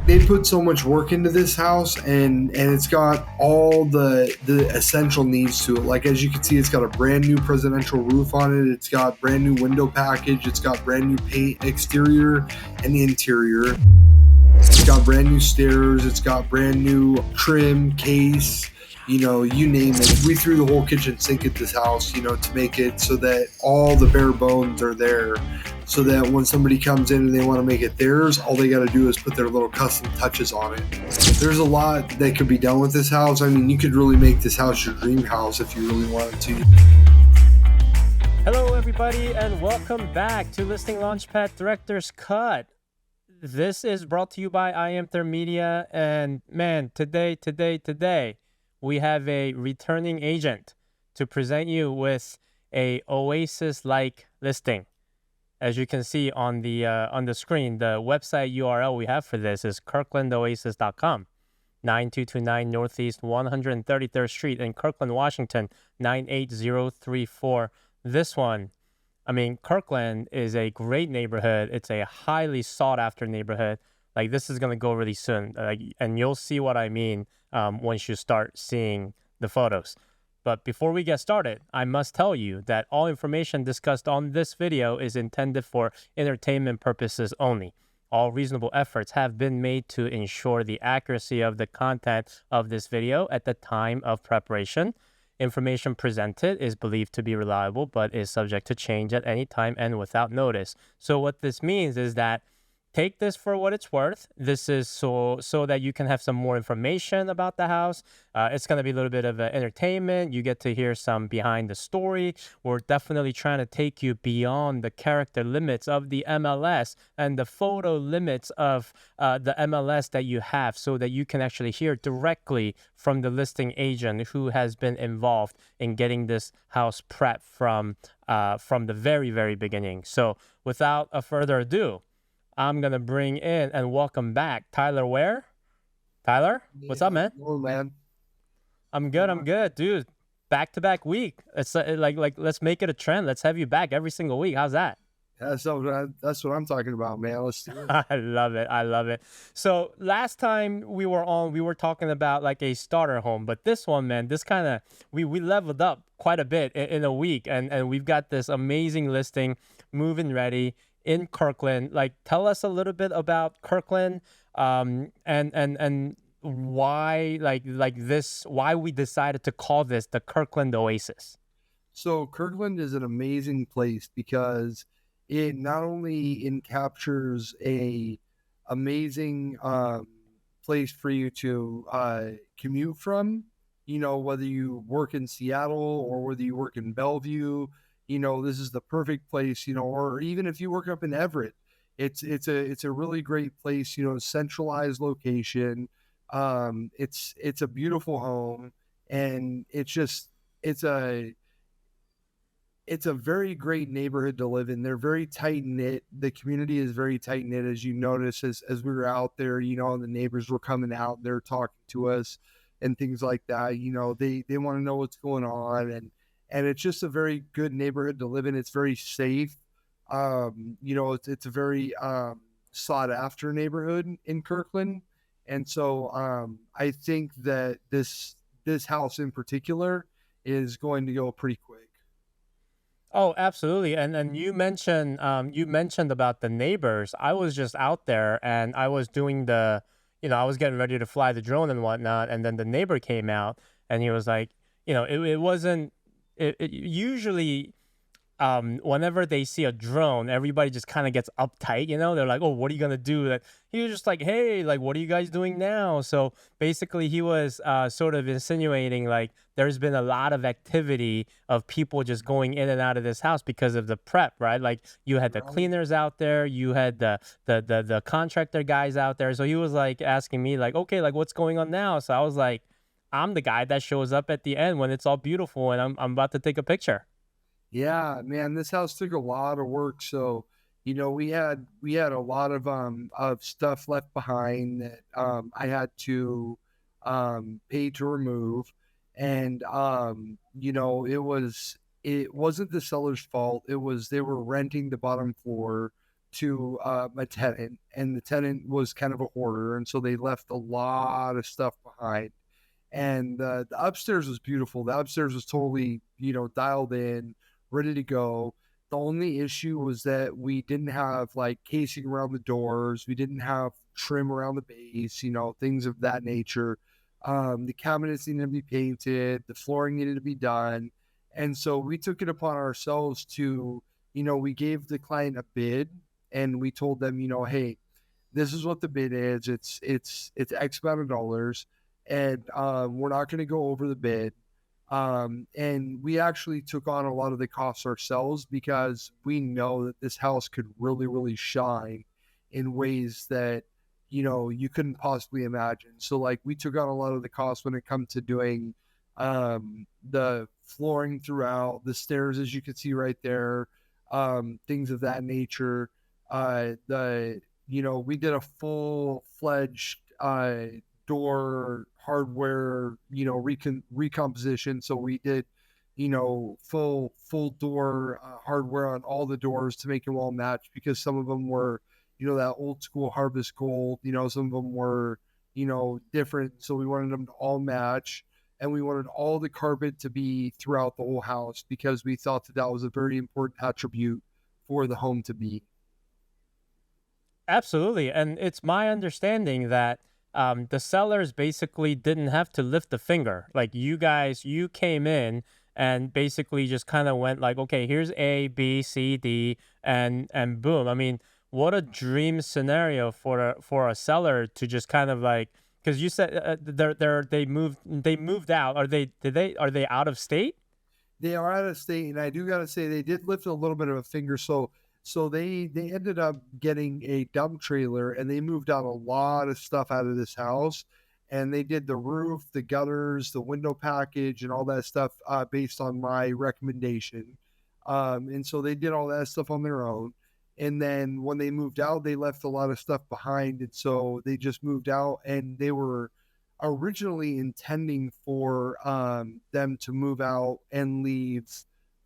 they put so much work into this house, and it's got all the essential needs to it. Like, as you can see, it's got a brand new presidential roof on it. It's got brand new window package. It's got brand new paint, exterior and the interior. It's got brand new stairs. It's got brand new trim, case, you name it. We threw the whole kitchen sink at this house, to make it so that all the bare bones are there, so that when somebody comes in and they want to make it theirs, all they got to do is put their little custom touches on it. There's a lot that could be done with this house. I mean, you could really make this house your dream house if you really wanted to. Hello, everybody, and welcome back to Listing Launchpad Director's Cut. This is brought to you by I Am Third Media, and man, today, we have a returning agent to present you with a oasis-like listing. As you can see on the screen, the website URL we have for this is kirklandoasis.com, 9229 Northeast 133rd Street in Kirkland, Washington, 98034. This one, I mean, Kirkland is a great neighborhood. It's a highly sought-after neighborhood. Like, this is going to go really soon, and you'll see what I mean once you start seeing the photos. But before we get started, I must tell you that all information discussed on this video is intended for entertainment purposes only. All reasonable efforts have been made to ensure the accuracy of the content of this video at the time of preparation. Information presented is believed to be reliable, but is subject to change at any time and without notice. So what this means is that take this for what it's worth. This is so that you can have some more information about the house. It's going to be a little bit of entertainment. You get to hear some behind the story. We're definitely trying to take you beyond the character limits of the MLS and the photo limits of the MLS that you have, so that you can actually hear directly from the listing agent who has been involved in getting this house prepped from the very, very beginning. So without a further ado, I'm going to bring in and welcome back Tyler Ware. Tyler, what's up, man? Hello, man. I'm good, dude. Back-to-back week. It's like let's make it a trend. Let's have you back every single week. How's that? That's what I'm talking about, man. Let's do it. I love it. So last time we were on, we were talking about like a starter home, but this one, man, this kind of, we leveled up quite a bit in a week, and we've got this amazing listing, move-in ready, in Kirkland. Like, tell us a little bit about Kirkland, and why why we decided to call this the Kirkland Oasis. So Kirkland is an amazing place because it not only captures a amazing place for you to commute from, whether you work in Seattle or whether you work in Bellevue. This is the perfect place, or even if you work up in Everett, it's a really great place, centralized location. It's a beautiful home, and it's a very great neighborhood to live in. They're very tight knit. The community is very tight knit, as you notice, as we were out there, and the neighbors were coming out, they're talking to us and things like that. They want to know what's going on, and it's just a very good neighborhood to live in. It's very safe. It's a very sought after neighborhood in Kirkland. And so I think that this house in particular is going to go pretty quick. Oh, absolutely. And you mentioned about the neighbors. I was just out there and I was doing I was getting ready to fly the drone and whatnot, and then the neighbor came out and he was like, it wasn't. It usually, whenever they see a drone, everybody just kind of gets uptight, They're like, oh, what are you going to do? He was just like, hey, like, what are you guys doing now? So basically he was sort of insinuating, like, there's been a lot of activity of people just going in and out of this house because of the prep, right? Like, you had the cleaners out there, you had the contractor guys out there. So he was like asking me, like, okay, like, what's going on now? So I was like, I'm the guy that shows up at the end when it's all beautiful and I'm about to take a picture. Yeah, man, this house took a lot of work. So, we had a lot of stuff left behind that I had to pay to remove. And it wasn't the seller's fault. It was, they were renting the bottom floor. to a tenant, and the tenant was kind of a hoarder, and so they left a lot of stuff behind. And the upstairs was beautiful. The upstairs was totally, dialed in, ready to go. The only issue was that we didn't have like casing around the doors. We didn't have trim around the base, things of that nature. The cabinets needed to be painted. The flooring needed to be done. And so we took it upon ourselves to, we gave the client a bid, and we told them, hey, this is what the bid is. It's X amount of dollars, and we're not going to go over the bid. And we actually took on a lot of the costs ourselves because we know that this house could really, really shine in ways that you couldn't possibly imagine. So like we took on a lot of the costs when it comes to doing the flooring throughout, the stairs, as you can see right there, things of that nature. We did a full-fledged door hardware, recomposition. So we did, full door hardware on all the doors to make them all match, because some of them were, that old school harvest gold, some of them were, different. So we wanted them to all match, and we wanted all the carpet to be throughout the whole house because we thought that that was a very important attribute for the home to be. Absolutely. And it's my understanding that the sellers basically didn't have to lift a finger. Like you guys, you came in and basically just kind of went like, okay, here's A, B, C, D, and boom. I mean, what a dream scenario for a seller to just kind of like, because you said they moved out. Are they out of state? They are out of state, and I do got to say they did lift a little bit of a finger. So they ended up getting a dump trailer, and they moved out a lot of stuff out of this house, and they did the roof, the gutters, the window package, and all that stuff based on my recommendation. And so they did all that stuff on their own. And then when they moved out, they left a lot of stuff behind, and so they just moved out, and they were originally intending for them to move out and leave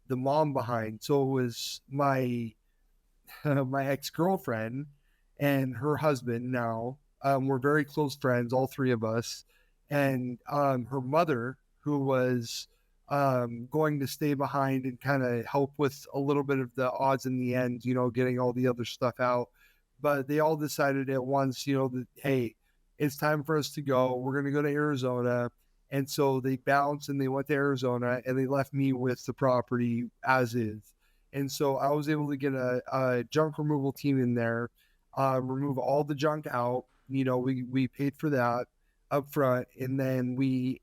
the mom behind. So it was my my ex-girlfriend and her husband now. We're very close friends, all three of us. And her mother, who was going to stay behind and kind of help with a little bit of the odds in the end, getting all the other stuff out. But they all decided at once, that, hey, it's time for us to go. We're going to go to Arizona. And so they bounced and they went to Arizona, and they left me with the property as is. And so I was able to get a junk removal team in there, remove all the junk out. We paid for that up front. And then we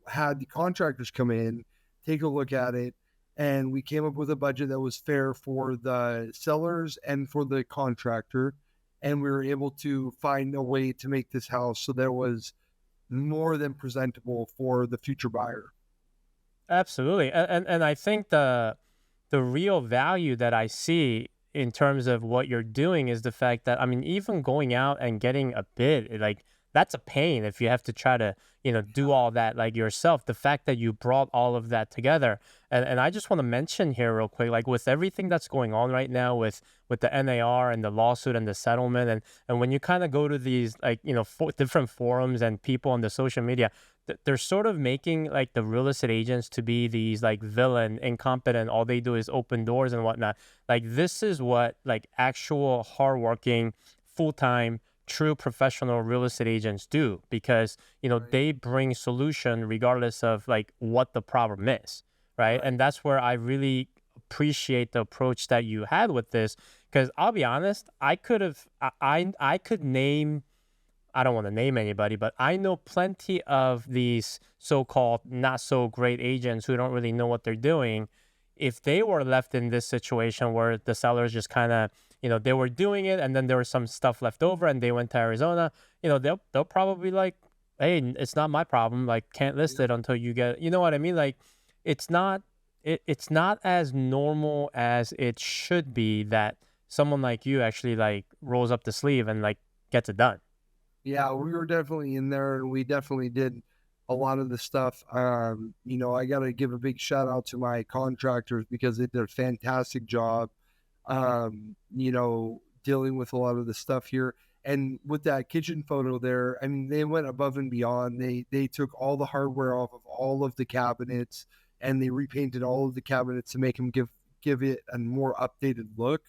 had the contractors come in, take a look at it, and we came up with a budget that was fair for the sellers and for the contractor. And we were able to find a way to make this house so that it was more than presentable for the future buyer. Absolutely. And I think the real value that I see in terms of what you're doing is the fact that, I mean, even going out and getting a bid, like that's a pain if you have to try to, do all that like yourself. The fact that you brought all of that together. And I just want to mention here real quick, like with everything that's going on right now with the NAR and the lawsuit and the settlement, and when you kind of go to these like, different forums and people on the social media, they're sort of making like the real estate agents to be these like villain, incompetent, all they do is open doors and whatnot. Like this is what like actual hardworking, full-time, true professional real estate agents do, because Right. they bring solution regardless of like what the problem is, right? Right. And that's where I really appreciate the approach that you had with this, because I'll be honest, I could have I could name, I don't want to name anybody, but I know plenty of these so-called not so great agents who don't really know what they're doing. If they were left in this situation where the sellers just kind of, they were doing it and then there was some stuff left over and they went to Arizona, they'll probably like, hey, it's not my problem. Like, can't list Yep. it until you get, you know what I mean? Like, it's not, it's not as normal as it should be that someone like you actually like rolls up the sleeve and like gets it done. Yeah, we were definitely in there, and we definitely did a lot of the stuff. I got to give a big shout out to my contractors because they did a fantastic job. dealing with a lot of the stuff here. And with that kitchen photo there, I mean, they went above and beyond. They took all the hardware off of all of the cabinets, and they repainted all of the cabinets to make them give it a more updated look.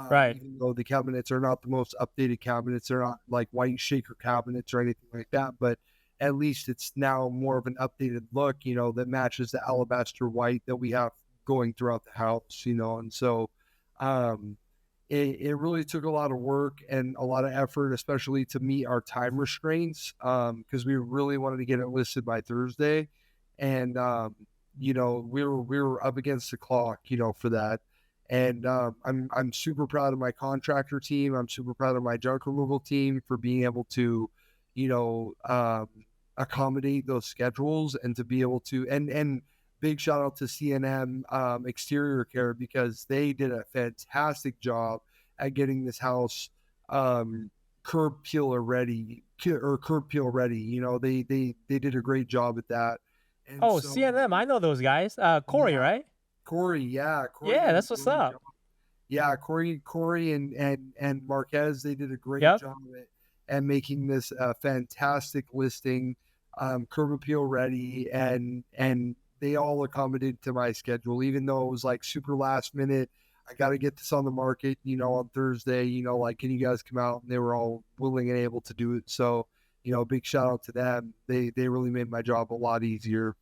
Right. Even though the cabinets are not the most updated cabinets, they're not like white shaker cabinets or anything like that, but at least it's now more of an updated look, that matches the alabaster white that we have going throughout the house, and so um, it really took a lot of work and a lot of effort, especially to meet our time restraints, because we really wanted to get it listed by Thursday, and we were up against the clock, for that. And I'm super proud of my contractor team. I'm super proud of my junk removal team for being able to, you know, um, accommodate those schedules and to be able to and big shout out to CNM Exterior Care because they did a fantastic job at getting this house um, curb peel ready. They did a great job at that. And Oh, so CNM, I know those guys. Corey, yeah, right? Corey Yeah, did a that's what's great up. job. Yeah, Corey and Marquez, they did a great Yep. job at making this a fantastic listing, curb appeal ready, and they all accommodated to my schedule, even though it was like super last minute. I got to get this on the market, on Thursday. Like, can you guys come out? And they were all willing and able to do it. So, big shout out to them. They really made my job a lot easier.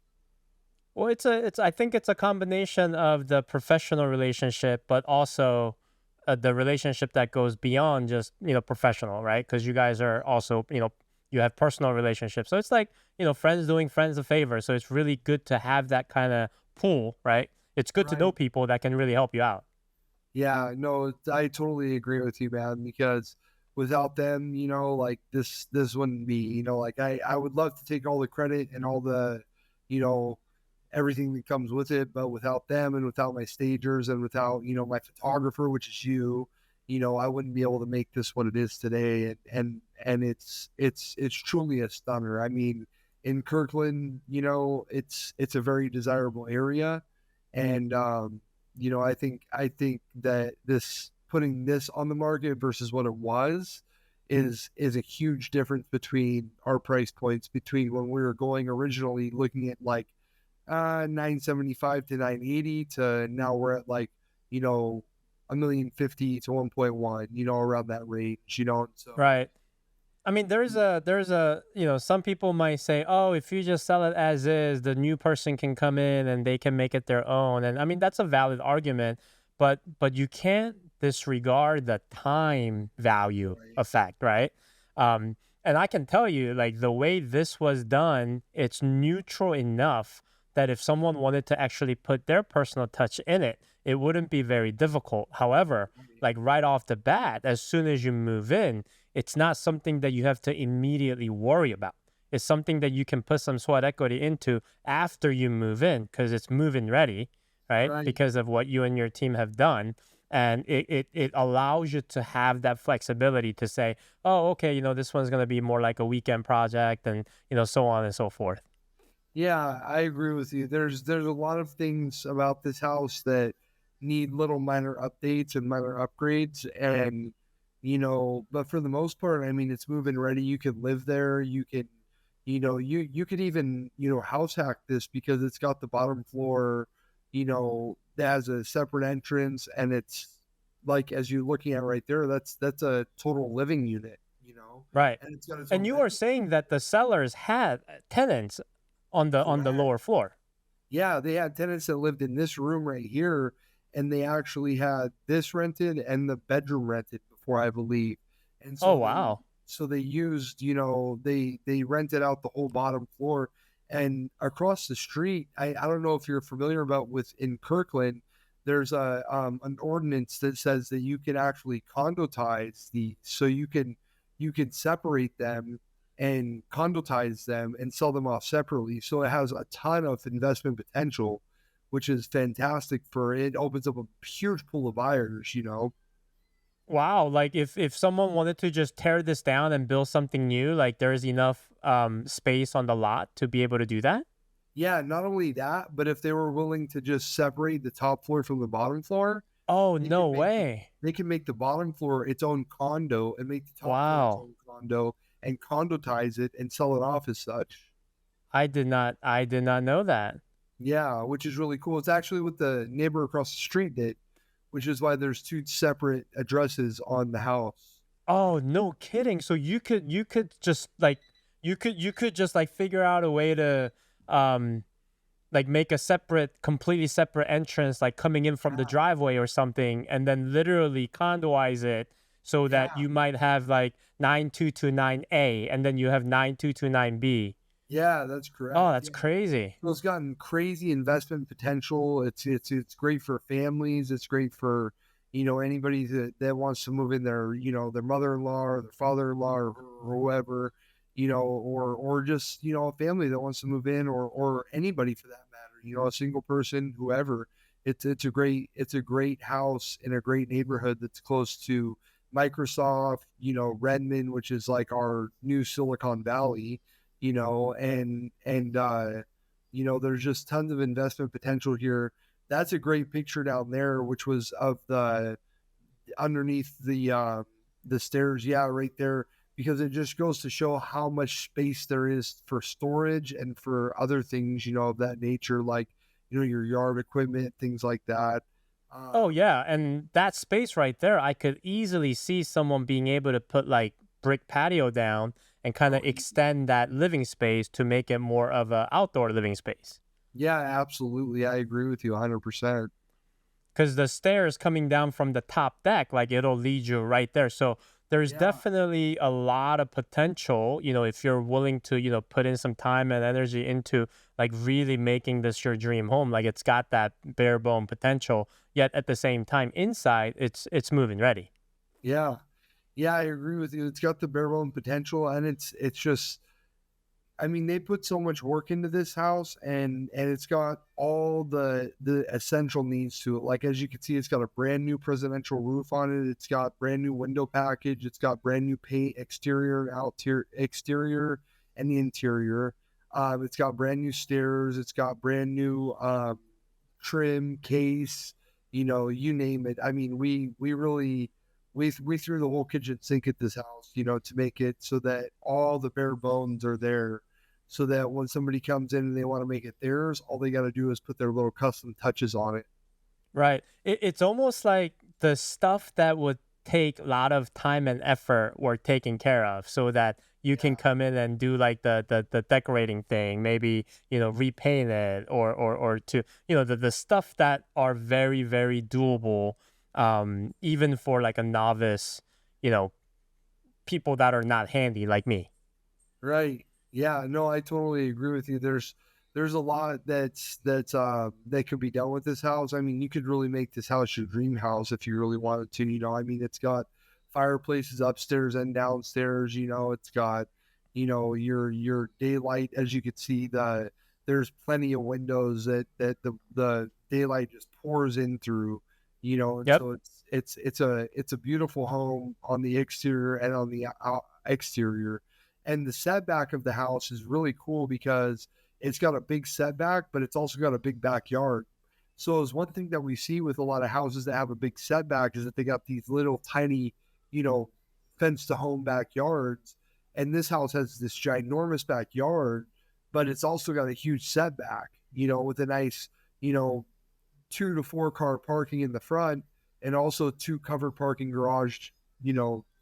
Well, I think it's a combination of the professional relationship, but also the relationship that goes beyond just, professional, right? Because you guys are also, you have personal relationships. So it's like, friends doing friends a favor. So it's really good to have that kind of pool, right? It's good to know Right. people that can really help you out. Yeah, no, I totally agree with you, man, because without them, like this wouldn't be, like I would love to take all the credit and all the, you know, everything that comes with it, but without them and without my stagers and without, my photographer, which is you, I wouldn't be able to make this what it is today. And it's truly a stunner. I mean, in Kirkland, it's a very desirable area. And I think that this putting this on the market versus what it was is a huge difference between our price points between when we were going originally looking at like 975 to 980 to now we're at like, you know, 1,050,000 to 1.1, around that range, and so Right. I mean, some people might say, "Oh, if you just sell it as is, the new person can come in and they can make it their own." And I mean, that's a valid argument, but you can't disregard the time value right, effect, right? Um, and I can tell you, like the way this was done, it's neutral enough that if someone wanted to actually put their personal touch in it, it wouldn't be very difficult. However, right. like right off the bat, as soon as you move in, it's not something that you have to immediately worry about. It's something that you can put some sweat equity into after you move in because it's move-in ready, right? Right. Because of what you and your team have done. And it allows you to have that flexibility to say, oh, okay, this one's going to be more like a weekend project and, so on and so forth. Yeah, I agree with you. There's a lot of things about this house that need little minor updates and minor upgrades and but for the most part, I mean it's move-in ready. You can live there. You can you could even, house hack this because it's got the bottom floor, that has a separate entrance and it's like as you're looking at right there, that's a total living unit, Right. and it's got its And own you are bedroom. saying that the sellers had tenants on the Correct. lower floor. Yeah, they had tenants that lived in this room right here, and they actually had this rented and the bedroom rented before, I believe. And Oh, so wow. they used, they rented out the whole bottom floor. And across the street, I don't know if you're familiar about with in Kirkland, there's a an ordinance that says that you can actually condotize the so you can separate them and condotize them and sell them off separately. So it has a ton of investment potential, which is fantastic for it opens up a huge pool of buyers. Wow, like if someone wanted to just tear this down and build something new, like there's enough space on the lot to be able to do that? Yeah, not only that, but if they were willing to just separate the top floor from the bottom floor, Oh, They no can make the way. they can make the bottom floor its own condo and make the top floor its Wow. own condo and condotize it and sell it off as such. I did not know that. Yeah, which is really cool. It's actually what the neighbor across the street did, which is why there's two separate addresses on the house. Oh, no kidding. So you could just like you could just like figure out a way to um like make a separate completely separate entrance like coming in from the Yeah, driveway or something and then literally condoize it so that yeah, you might have like 9229A and then you have 9229B. yeah. That's Oh, correct. that's Yeah. crazy. So it's gotten crazy investment potential. It's great for families. It's great for anybody that wants to move in their their mother-in-law or their father-in-law or whoever, or just a family that wants to move in or anybody for that matter. A single person, whoever. It's a great house in a great neighborhood that's close to Microsoft. Redmond, which is like our new Silicon Valley. There's just tons of investment potential here. That's a great picture down there, which was of the underneath the stairs. Yeah, right there, because it just goes to show how much space there is for storage and for other things, of that nature, like your yard equipment, things like that. Oh Um, yeah, and that space right there, I could easily see someone being able to put like brick patio down and kind of oh, extend that living space to make it more of a outdoor living space. yeah, absolutely. I agree with you 100%. Because the stairs coming down from the top deck, like it'll lead you right there. So there's Yeah. definitely a lot of potential, if you're willing to, put in some time and energy into like really making this your dream home. Like it's got that bare bone potential, yet at the same time, inside it's moving ready. Yeah. Yeah, I agree with you. It's got the bare bone potential, and it's just, I mean, they put so much work into this house, and it's got all the essential needs to it. Like as you can see, it's got a brand new presidential roof on it. It's got brand new window package. It's got brand new paint, exterior, and the interior. It's got brand new stairs. It's got brand new trim, case, you name it. I mean, we really we threw the whole kitchen sink at this house, to make it so that all the bare bones are there, so that when somebody comes in and they want to make it theirs, all they got to do is put their little custom touches on it. Right. It's almost like the stuff that would take a lot of time and effort were taken care of so that you can Yeah, come in and do like the decorating thing, maybe, repaint it or to, the stuff that are very, very doable, even for like a novice, you know, people that are not handy like me. right. Yeah, no, I totally agree with you. There's a lot that could be done with this house. I mean, you could really make this house your dream house if you really wanted to. I mean, it's got fireplaces upstairs and downstairs. It's got your daylight. As you can see, there's plenty of windows that the daylight just pours in through. And Yep. so it's a beautiful home on the exterior and on the exterior. And the setback of the house is really cool because it's got a big setback, but it's also got a big backyard. So it's one thing that we see with a lot of houses that have a big setback is that they got these little tiny, you know, fence to home backyards. And this house has this ginormous backyard, but it's also got a huge setback, with a nice, you know, 2 to 4 car parking in the front, and also two covered parking garage,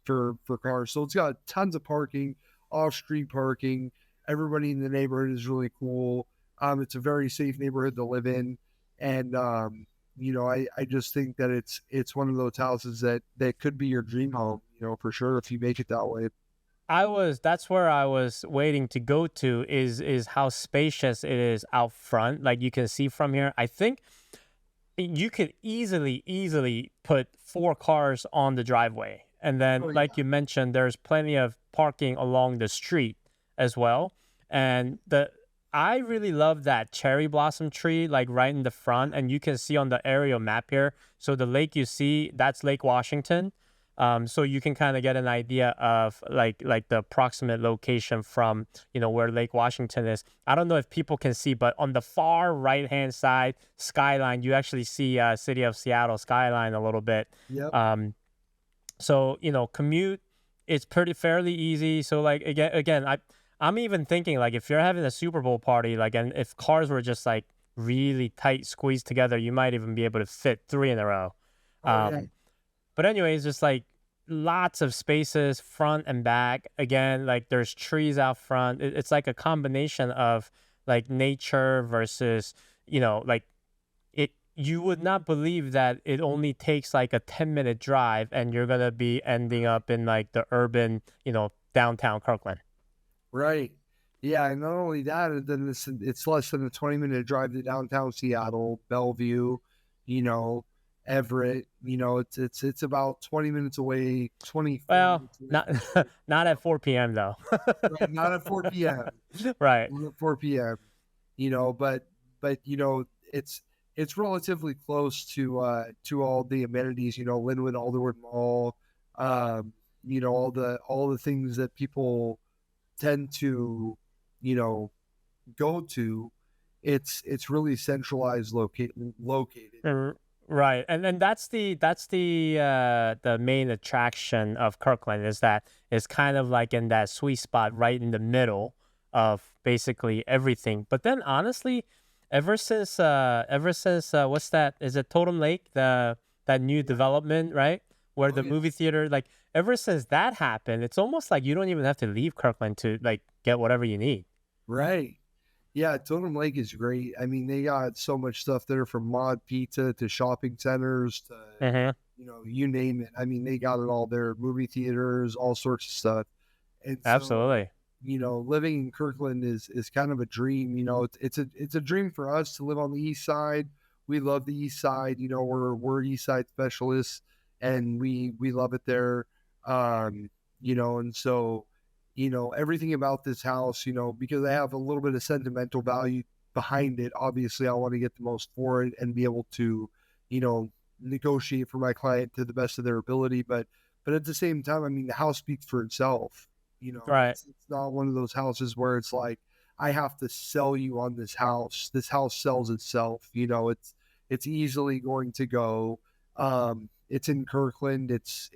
for cars. So it's got tons of parking, off street parking. Everybody in the neighborhood is really cool. It's a very safe neighborhood to live in, and I just think that it's one of those houses that could be your dream home, for sure if you make it that way. That's where I was waiting to go to is how spacious it is out front. Like you can see from here. I think you could easily put 4 cars on the driveway. And then, Oh like yeah, you mentioned, there's plenty of parking along the street as well. And I really love that cherry blossom tree, like right in the front. And you can see on the aerial map here. So the lake you see, that's Lake Washington. So you can kind of get an idea of like the approximate location from, where Lake Washington is. I don't know if people can see, but on the far right hand side skyline, you actually see city of Seattle skyline a little bit. Yep. So commute, it's pretty fairly easy. So like again, I'm even thinking like if you're having a Super Bowl party, like, and if cars were just like really tight squeezed together, you might even be able to fit three in a row. Oh yeah. But anyways, just like lots of spaces front and back. Again, like there's trees out front. It's like a combination of like nature versus, like you would not believe that it only takes like a 10-minute drive and you're going to be ending up in like the urban, downtown Kirkland. Right. Yeah, and not only that, then it's less than a 20-minute drive to downtown Seattle, Bellevue, you know, Everett. It's about 20 minutes away, 24 Well, minutes away not from Detroit. not at 4 p.m. though. Right, not at 4 p.m. Right. Not at 4 p.m. But it's relatively close to all the amenities. Linwood, Alderwood Mall. Um, all the things that people tend to, you know, go to. It's really centralized located. Right. And then that's the main attraction of Kirkland is that it's kind of like in that sweet spot right in the middle of basically everything. But then honestly, ever since what's that? Is it Totem Lake, that new development, right? Where Oh the yeah. movie theater, like ever since that happened, it's almost like you don't even have to leave Kirkland to like get whatever you need. Right. Yeah, Totem Lake is great. I mean, they got so much stuff there from mod pizza to shopping centers to, Hmm. you name it. I mean, they got it all there, movie theaters, all sorts of stuff. And so, Absolutely. living in Kirkland is kind of a dream. It's a dream for us to live on the east side. We love the east side. We're east side specialists, and we love it there. And so, everything about this house, because I have a little bit of sentimental value behind it. Obviously, I want to get the most for it and be able to, you know, negotiate for my client to the best of their ability. But at the same time, I mean, the house speaks for itself. Right. It's not one of those houses where it's like I have to sell you on this house. This house sells itself. It's easily going to go. It's in Kirkland. It's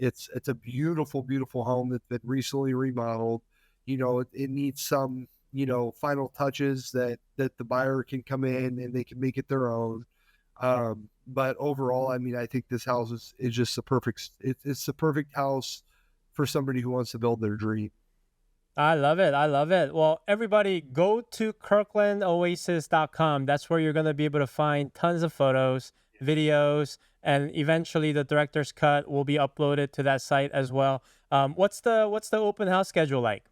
a beautiful, beautiful home that's been recently remodeled. It needs some final touches that the buyer can come in and they can make it their own. But overall, I mean, I think this house is just it's the perfect house for somebody who wants to build their dream. I love it. I love it. Well, everybody go to kirklandoasis.com. That's where you're going to be able to find tons of photos, videos, and eventually the director's cut will be uploaded to that site as well. What's the open house schedule like?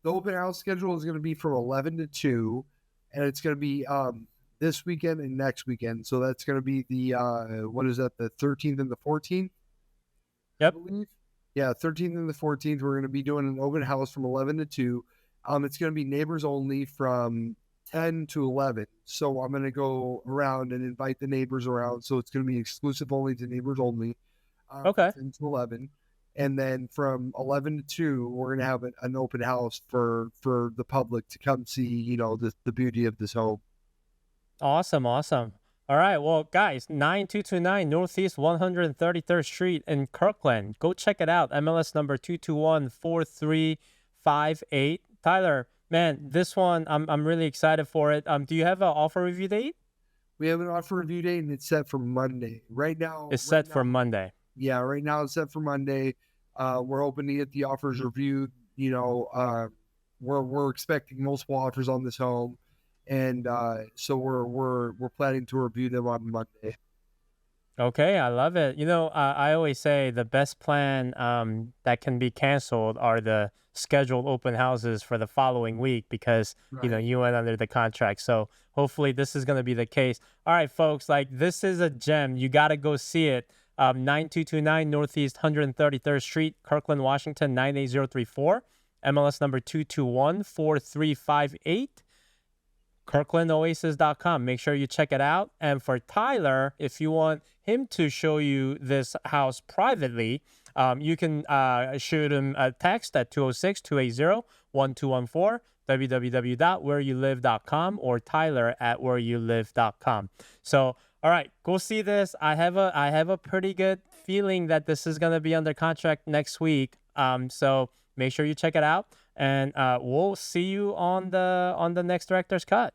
The open house schedule is going to be from 11 to 2, and it's going to be this weekend and next weekend. So that's going to be the what is that, the 13th and the 14th, I Yep. believe. Yeah, 13th and the 14th. We're going to be doing an open house from 11 to 2. It's going to be neighbors only from 10 to 11. So I'm going to go around and invite the neighbors around. So it's going to be exclusive only to neighbors only from Okay. 10 to 11. And then from 11 to 2, we're going to have an open house for the public to come see, the beauty of this home. Awesome. Awesome. All right. Well, guys, 9229 Northeast 133rd Street in Kirkland. Go check it out. MLS number 2214358. Tyler, man, this one, I'm really excited for it. Do you have an offer review date? We have an offer review date and it's set for Monday. It's set for Monday. Yeah, right now it's set for Monday. We're hoping to get the offers reviewed. We're expecting multiple offers on this home, and so we're planning to review them on Monday. Okay, I love it. I always say the best plan that can be canceled are the scheduled open houses for the following week because, Right. you went under the contract. So hopefully this is going to be the case. All right, folks, like this is a gem. You got to go see it. 9229 Northeast 133rd Street, Kirkland, Washington, 98034. MLS number 2214358. KirklandOasis.com. Make sure you check it out. And for Tyler, if you want him to show you this house privately, you can shoot him a text at 206-280-1214, www.whereyoulive.com, or Tyler at whereyoulive.com. So, all right, go see this. I have a pretty good feeling that this is gonna be under contract next week. So make sure you check it out, and we'll see you on the next director's cut.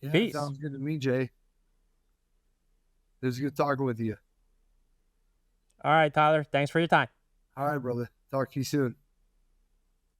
Yeah, Peace. sounds good to me, Jay. It was good talking with you. All right, Tyler. Thanks for your time. All right, brother. Talk to you soon.